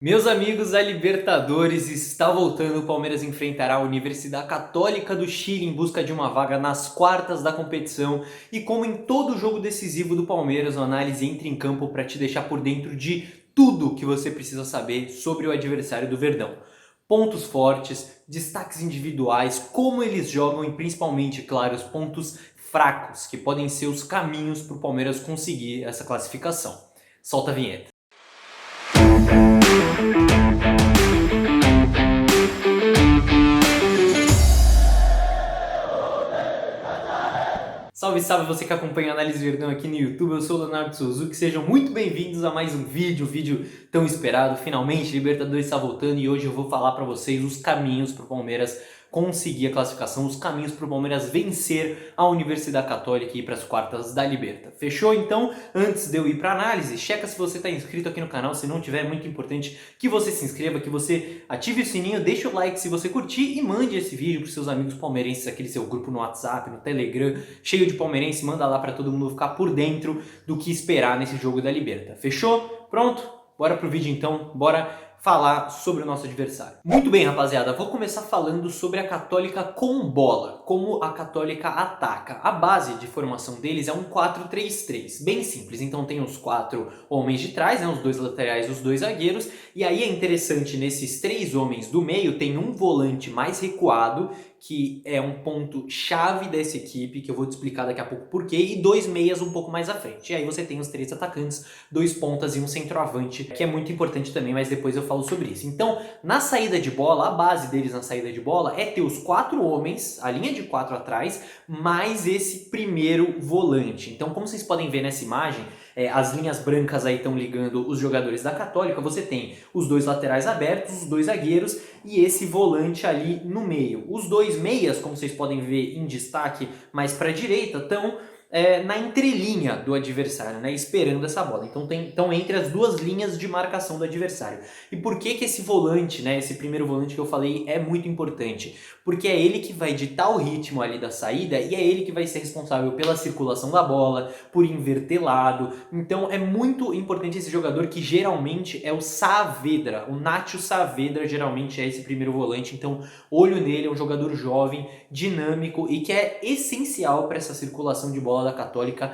Meus amigos, a Libertadores está voltando. O Palmeiras enfrentará a Universidade Católica do Chile em busca de uma vaga nas quartas da competição. E como em todo jogo decisivo do Palmeiras, o análise entra em campo para te deixar por dentro de tudo que você precisa saber sobre o adversário do Verdão. Pontos fortes, destaques individuais, como eles jogam e principalmente, claro, os pontos fracos, que podem ser os caminhos para o Palmeiras conseguir essa classificação. Solta a vinheta. Salve, salve você que acompanha a Análise Verdão aqui no YouTube, eu sou o Leonardo Suzuki, sejam muito bem-vindos a mais um vídeo tão esperado, finalmente Libertadores está voltando e hoje eu vou falar para vocês os caminhos para o Palmeiras conseguir a classificação, os caminhos para o Palmeiras vencer a Universidade Católica e ir para as quartas da Liberta. Fechou? Então, antes de eu ir para a análise, checa se você está inscrito aqui no canal, se não tiver, é muito importante que você se inscreva, que você ative o sininho, deixe o like se você curtir e mande esse vídeo para os seus amigos palmeirenses, aquele seu grupo no WhatsApp, no Telegram, cheio de palmeirense, manda lá para todo mundo ficar por dentro do que esperar nesse jogo da Liberta. Fechou? Pronto? Bora pro vídeo então, bora falar sobre o nosso adversário. Muito bem, rapaziada, vou começar falando sobre a Católica com bola, como a Católica ataca. A base de formação deles é um 4-3-3, bem simples. Então tem os 4 homens de trás, né, os 2 laterais, os 2 zagueiros, e aí é interessante, nesses 3 homens do meio tem um volante mais recuado, que é um ponto chave dessa equipe, que eu vou te explicar daqui a pouco porquê, e 2 meias um pouco mais à frente. E aí você tem os 3 atacantes, 2 pontas e um centroavante, que é muito importante também, mas depois eu falo sobre isso. Então, na saída de bola, a base deles na saída de bola é ter os 4 homens, a linha de 4 atrás, mais esse primeiro volante. Então, como vocês podem ver nessa imagem, as linhas brancas aí estão ligando os jogadores da Católica, você tem os 2 laterais abertos, os 2 zagueiros e esse volante ali no meio. Os 2 meias, como vocês podem ver em destaque mais para a direita, estão na entrelinha do adversário, né, esperando essa bola. Então estão entre as 2 linhas de marcação do adversário. E por que esse volante, né, esse primeiro volante que eu falei é muito importante? Porque é ele que vai ditar o ritmo ali da saída e é ele que vai ser responsável pela circulação da bola, por inverter lado. Então é muito importante esse jogador, que geralmente é o Saavedra, o Nacho Saavedra geralmente é esse primeiro volante. Então olho nele, é um jogador jovem, dinâmico e que é essencial para essa circulação de bola da Católica,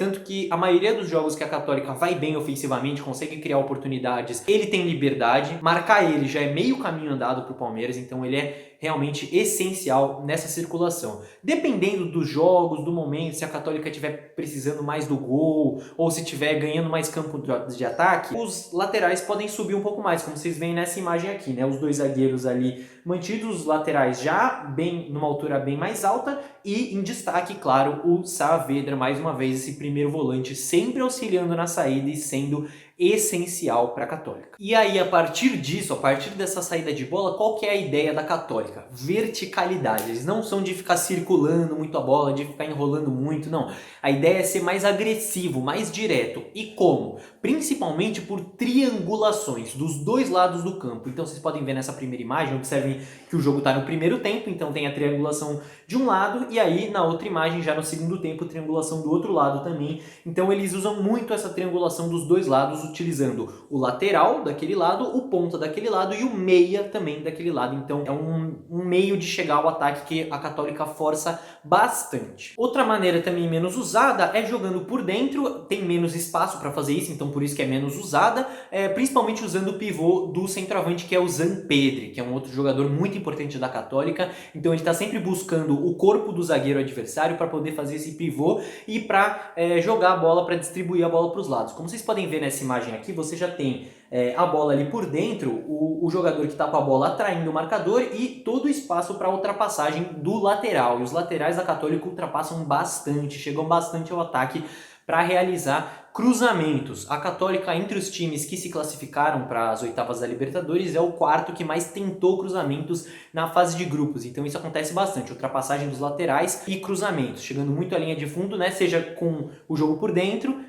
tanto que a maioria dos jogos que a Católica vai bem ofensivamente, consegue criar oportunidades, ele tem liberdade, marcar ele já é meio caminho andado para o Palmeiras, então ele é realmente essencial nessa circulação. Dependendo dos jogos, do momento, se a Católica estiver precisando mais do gol ou se estiver ganhando mais campo de ataque, os laterais podem subir um pouco mais, como vocês veem nessa imagem aqui, né? Os 2 zagueiros ali mantidos, os laterais já bem numa altura bem mais alta e em destaque, claro, o Saavedra, mais uma vez esse primeiro volante, sempre auxiliando na saída e sendo essencial para a Católica. E aí, a partir disso, a partir dessa saída de bola, qual que é a ideia da Católica? Verticalidade. Eles não são de ficar circulando muito a bola, de ficar enrolando muito, não. A ideia é ser mais agressivo, mais direto. E como? Principalmente por triangulações dos 2 lados do campo. Então vocês podem ver nessa primeira imagem, observem que o jogo está no primeiro tempo, então tem a triangulação de um lado, e aí na outra imagem, já no segundo tempo, triangulação do outro lado também. Então eles usam muito essa triangulação dos 2 lados, utilizando o lateral daquele lado, o ponta daquele lado e o meia também daquele lado. Então é um meio de chegar ao ataque que a Católica força bastante. Outra maneira também menos usada é jogando por dentro, tem menos espaço para fazer isso, então por isso que é menos usada, principalmente usando o pivô do centroavante, que é o Zanpedri, que é um outro jogador muito importante da Católica. Então ele está sempre buscando o corpo do zagueiro adversário para poder fazer esse pivô e para jogar a bola, para distribuir a bola para os lados. Como vocês podem ver nessa imagem aqui, você já tem a bola ali por dentro, o jogador que está com a bola atraindo o marcador e todo o espaço para ultrapassagem do lateral. E os laterais da Católica ultrapassam bastante, chegam bastante ao ataque para realizar cruzamentos. A Católica, entre os times que se classificaram para as oitavas da Libertadores, é o 4º que mais tentou cruzamentos na fase de grupos. Então isso acontece bastante, ultrapassagem dos laterais e cruzamentos, chegando muito à linha de fundo, né? Seja com o jogo por dentro,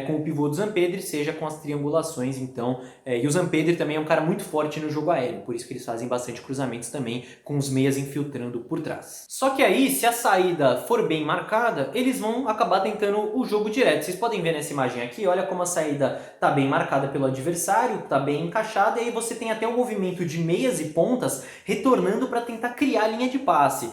com o pivô do Zampedri, seja com as triangulações. Então, e o Zampedri também é um cara muito forte no jogo aéreo, por isso que eles fazem bastante cruzamentos também, com os meias infiltrando por trás. Só que aí, se a saída for bem marcada, eles vão acabar tentando o jogo direto. Vocês podem ver nessa imagem aqui, olha como a saída está bem marcada pelo adversário, está bem encaixada, e aí você tem até um movimento de meias e pontas retornando para tentar criar a linha de passe.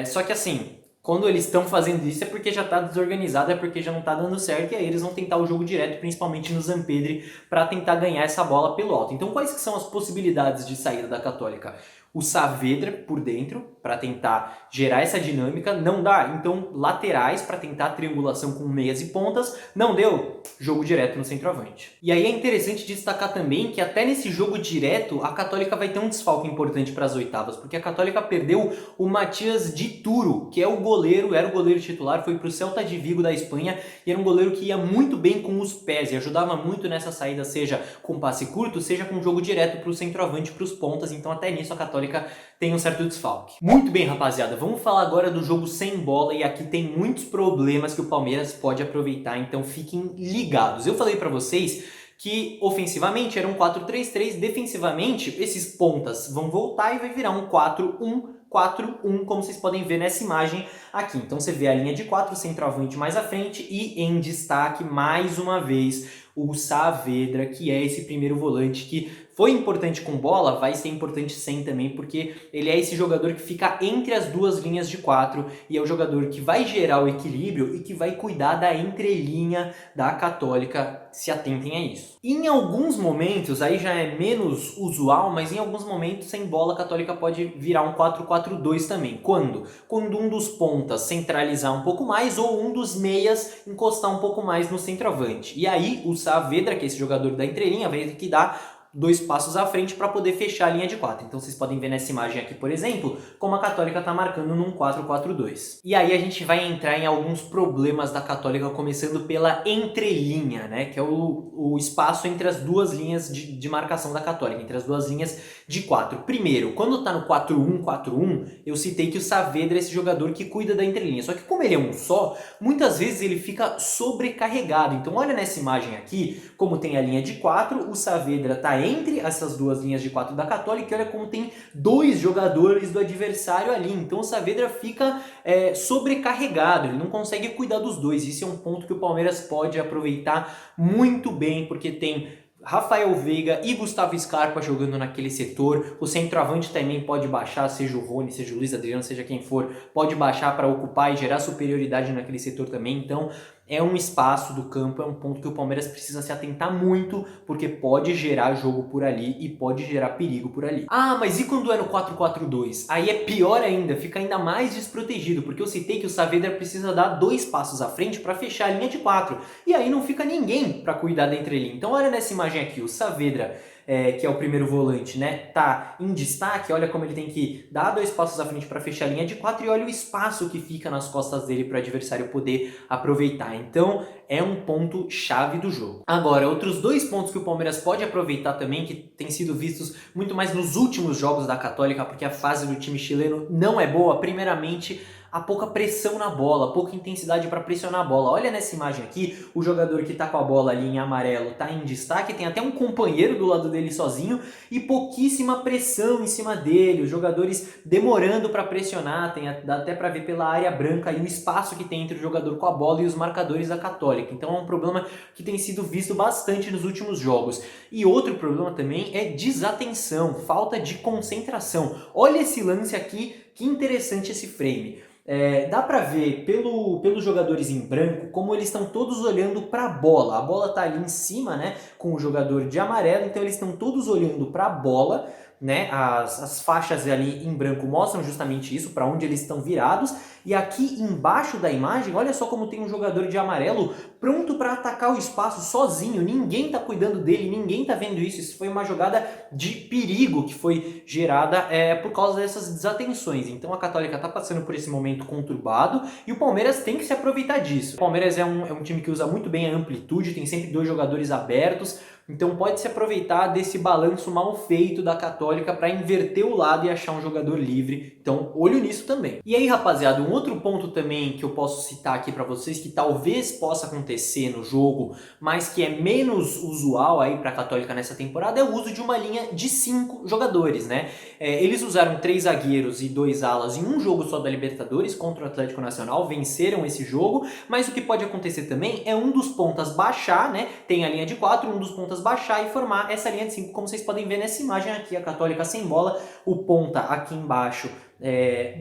Só que assim, quando eles estão fazendo isso é porque já está desorganizado, é porque já não está dando certo, e aí eles vão tentar o jogo direto, principalmente no Zampedri, para tentar ganhar essa bola pelo alto. Então quais que são as possibilidades de saída da Católica? O Saavedra por dentro, para tentar gerar essa dinâmica, não dá. Então laterais para tentar triangulação com meias e pontas, não deu, jogo direto no centroavante. E aí é interessante destacar também que até nesse jogo direto a Católica vai ter um desfalque importante para as oitavas, porque a Católica perdeu o Matias Dituro, que é o goleiro, era o goleiro titular, foi para o Celta de Vigo da Espanha, e era um goleiro que ia muito bem com os pés, e ajudava muito nessa saída, seja com passe curto, seja com jogo direto para o centroavante, para os pontas. Então até nisso a Católica tem um certo desfalque. Muito bem, rapaziada, vamos falar agora do jogo sem bola, e aqui tem muitos problemas que o Palmeiras pode aproveitar, então fiquem ligados. Eu falei para vocês que ofensivamente era um 4-3-3, defensivamente esses pontas vão voltar e vai virar um 4-1-4-1, como vocês podem ver nessa imagem aqui. Então você vê a linha de 4, centroavante mais à frente, e em destaque mais uma vez o Saavedra, que é esse primeiro volante que foi importante com bola, vai ser importante sem também, porque ele é esse jogador que fica entre as duas linhas de 4 e é o jogador que vai gerar o equilíbrio e que vai cuidar da entrelinha da Católica. Se atentem a isso. Em alguns momentos, aí já é menos usual, mas em alguns momentos sem bola a Católica pode virar um 4-4-2 também. Quando? Quando um dos pontas centralizar um pouco mais ou um dos meias encostar um pouco mais no centroavante. E aí o Saavedra, que é esse jogador da entrelinha, vai ter que dar 2 passos à frente para poder fechar a linha de 4. Então vocês podem ver nessa imagem aqui, por exemplo, como a Católica está marcando num 4-4-2. E aí a gente vai entrar em alguns problemas da Católica, começando pela entrelinha, né? Que é o espaço entre as duas linhas de marcação da Católica, entre as duas linhas de 4. Primeiro, quando está no 4-1-4-1, eu citei que o Saavedra é esse jogador que cuida da entrelinha. Só que como ele é um só, muitas vezes ele fica sobrecarregado. Então olha nessa imagem aqui, como tem a linha de 4, o Saavedra está entre essas duas linhas de 4 da Católica, e olha como tem 2 jogadores do adversário ali. Então o Saavedra fica sobrecarregado, ele não consegue cuidar dos dois. Isso é um ponto que o Palmeiras pode aproveitar muito bem, porque tem Rafael Veiga e Gustavo Scarpa jogando naquele setor. O centroavante também pode baixar, seja o Rony, seja o Luiz Adriano, seja quem for, pode baixar para ocupar e gerar superioridade naquele setor também. Então é um espaço do campo, é um ponto que o Palmeiras precisa se atentar muito, porque pode gerar jogo por ali e pode gerar perigo por ali. Ah, mas e quando é no 4-4-2? Aí é pior ainda, fica ainda mais desprotegido, porque eu citei que o Saavedra precisa dar 2 passos à frente para fechar a linha de 4, e aí não fica ninguém para cuidar da entrelinha. Então olha nessa imagem aqui, o Saavedra, que é o primeiro volante, né, tá em destaque, olha como ele tem que dar 2 passos à frente para fechar a linha de 4, e olha o espaço que fica nas costas dele para o adversário poder aproveitar. Então é um ponto chave do jogo. Agora, outros 2 pontos que o Palmeiras pode aproveitar também, que têm sido vistos muito mais nos últimos jogos da Católica, porque a fase do time chileno não é boa. Primeiramente, a pouca pressão na bola, pouca intensidade para pressionar a bola. Olha nessa imagem aqui, o jogador que está com a bola ali em amarelo está em destaque, tem até um companheiro do lado dele sozinho e pouquíssima pressão em cima dele, os jogadores demorando para pressionar, dá até para ver pela área branca e o espaço que tem entre o jogador com a bola e os marcadores da Católica. Então é um problema que tem sido visto bastante nos últimos jogos. E outro problema também é desatenção, falta de concentração. Olha esse lance aqui, que interessante esse frame. Dá pra ver pelos jogadores em branco como eles estão todos olhando para a bola. A bola tá ali em cima, né, com o jogador de amarelo, então eles estão todos olhando para a bola, né? As faixas ali em branco mostram justamente isso, para onde eles estão virados. E aqui embaixo da imagem, olha só como tem um jogador de amarelo pronto para atacar o espaço sozinho. Ninguém tá cuidando dele, ninguém tá vendo isso. Isso foi uma jogada de perigo que foi gerada por causa dessas desatenções. Então a Católica tá passando por esse momento conturbado e o Palmeiras tem que se aproveitar disso. O Palmeiras é um time que usa muito bem a amplitude, tem sempre 2 jogadores abertos. Então pode se aproveitar desse balanço mal feito da Católica para inverter o lado e achar um jogador livre. Então olho nisso também. E aí, rapaziada, um outro ponto também que eu posso citar aqui para vocês, que talvez possa acontecer acontecer no jogo, mas que é menos usual aí para a Católica nessa temporada, é o uso de uma linha de 5 jogadores, né? Eles usaram 3 zagueiros e 2 alas em um jogo só da Libertadores contra o Atlético Nacional, venceram esse jogo, mas o que pode acontecer também é um dos pontas baixar, né? Tem a linha de 4, um dos pontas baixar e formar essa linha de 5, como vocês podem ver nessa imagem aqui, a Católica sem bola, o ponta aqui embaixo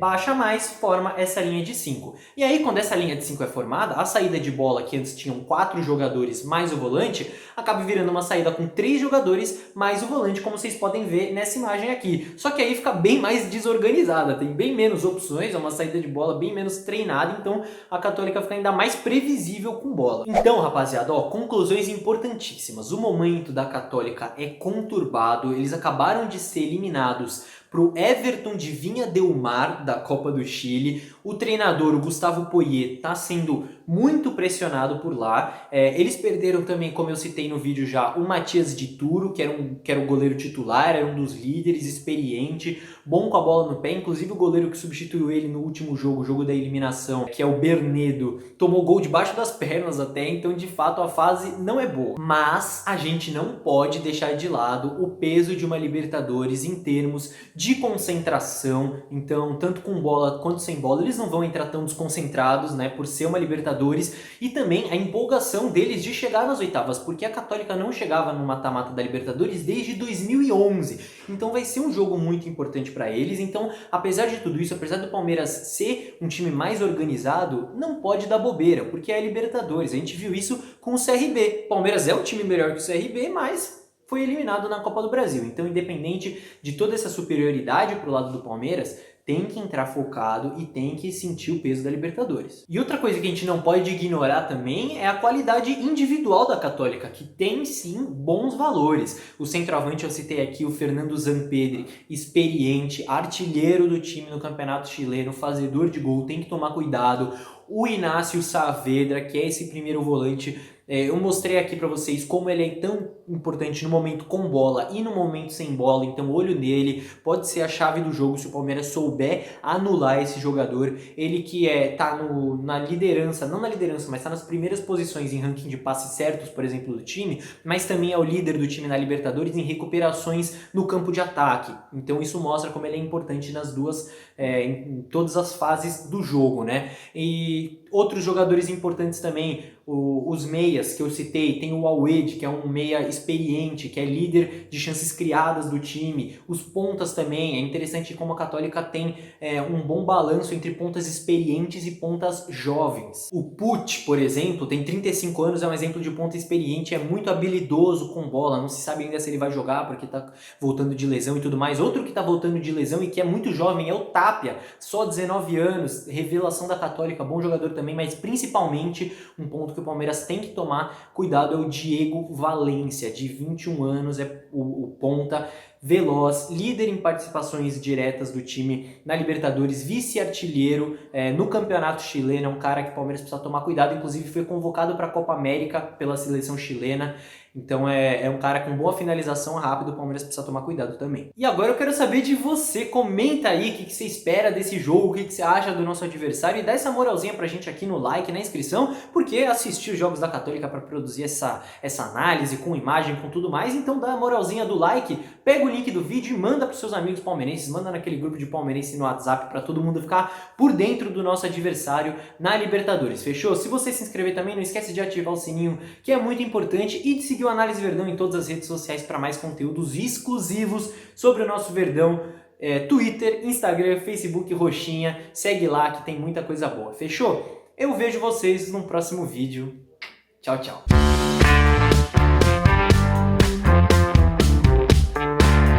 baixa mais, forma essa linha de 5. E aí, quando essa linha de 5 é formada, a saída de bola, que antes tinham 4 jogadores mais o volante, acaba virando uma saída com 3 jogadores mais o volante, como vocês podem ver nessa imagem aqui. Só que aí fica bem mais desorganizada, tem bem menos opções, é uma saída de bola bem menos treinada, então a Católica fica ainda mais previsível com bola. Então, rapaziada, conclusões importantíssimas. O momento da Católica é conturbado, eles acabaram de ser eliminados pro Everton de Vinha del Mar, da Copa do Chile. O treinador, o Gustavo Poyet, está sendo muito pressionado por lá. Eles perderam também, como eu citei no vídeo já, o Matias de Turo, que era o goleiro titular, era um dos líderes, experiente, bom com a bola no pé. Inclusive o goleiro que substituiu ele no último jogo, o jogo da eliminação, que é o Bernedo, tomou gol debaixo das pernas até, então de fato a fase não é boa. Mas a gente não pode deixar de lado o peso de uma Libertadores em termos de concentração. Então, tanto com bola quanto sem bola, eles não vão entrar tão desconcentrados, né, por ser uma Libertadores, e também a empolgação deles de chegar nas oitavas, porque a Católica não chegava no mata-mata da Libertadores desde 2011. Então vai ser um jogo muito importante para eles. Então, apesar de tudo isso, apesar do Palmeiras ser um time mais organizado, não pode dar bobeira, porque é a Libertadores. A gente viu isso com o CRB. O Palmeiras é um time melhor que o CRB, mas foi eliminado na Copa do Brasil. Então, independente de toda essa superioridade pro lado do Palmeiras, tem que entrar focado e tem que sentir o peso da Libertadores. E outra coisa que a gente não pode ignorar também é a qualidade individual da Católica, que tem sim bons valores. O centroavante, eu citei aqui o Fernando Zampedri, experiente, artilheiro do time no Campeonato Chileno, fazedor de gol, tem que tomar cuidado. O Inácio Saavedra, que é esse primeiro volante, eu mostrei aqui para vocês como ele é tão importante no momento com bola e no momento sem bola, então olho nele, pode ser a chave do jogo se o Palmeiras souber anular esse jogador. Ele que tá na liderança, não na liderança, mas tá nas primeiras posições em ranking de passes certos, por exemplo, do time, mas também é o líder do time na Libertadores em recuperações no campo de ataque. Então isso mostra como ele é importante nas duas, em todas as fases do jogo, né? E outros jogadores importantes também, os meias que eu citei, tem o Alwed, que é um meia experiente, que é líder de chances criadas do time. Os pontas também, é interessante como a Católica tem um bom balanço entre pontas experientes e pontas jovens. O Puig, por exemplo, tem 35 anos, é um exemplo de ponta experiente, é muito habilidoso com bola, não se sabe ainda se ele vai jogar porque tá voltando de lesão e tudo mais. Outro que tá voltando de lesão e que é muito jovem é o Tapia, só 19 anos, revelação da Católica, bom jogador também, mas principalmente um ponto que o Palmeiras tem que tomar cuidado é o Diego Valência, de 21 anos, é o ponta veloz, líder em participações diretas do time na Libertadores, vice-artilheiro no Campeonato Chileno, é um cara que o Palmeiras precisa tomar cuidado, inclusive foi convocado para a Copa América pela seleção chilena. Então é um cara com boa finalização rápida, o Palmeiras precisa tomar cuidado também. E agora eu quero saber de você, comenta aí o que você espera desse jogo, o que você acha do nosso adversário e dá essa moralzinha pra gente aqui no like, na inscrição, porque assistir os jogos da Católica para produzir essa análise com imagem, com tudo mais, então dá a moralzinha do like, pega o link do vídeo e manda pros seus amigos palmeirenses, manda naquele grupo de palmeirense no WhatsApp para todo mundo ficar por dentro do nosso adversário na Libertadores, fechou? Se você se inscrever também, não esquece de ativar o sininho, que é muito importante, e de seguir o Análise Verdão em todas as redes sociais para mais conteúdos exclusivos sobre o nosso Verdão, Twitter, Instagram, Facebook, Roxinha, segue lá que tem muita coisa boa, fechou? Eu vejo vocês no próximo vídeo, tchau, tchau!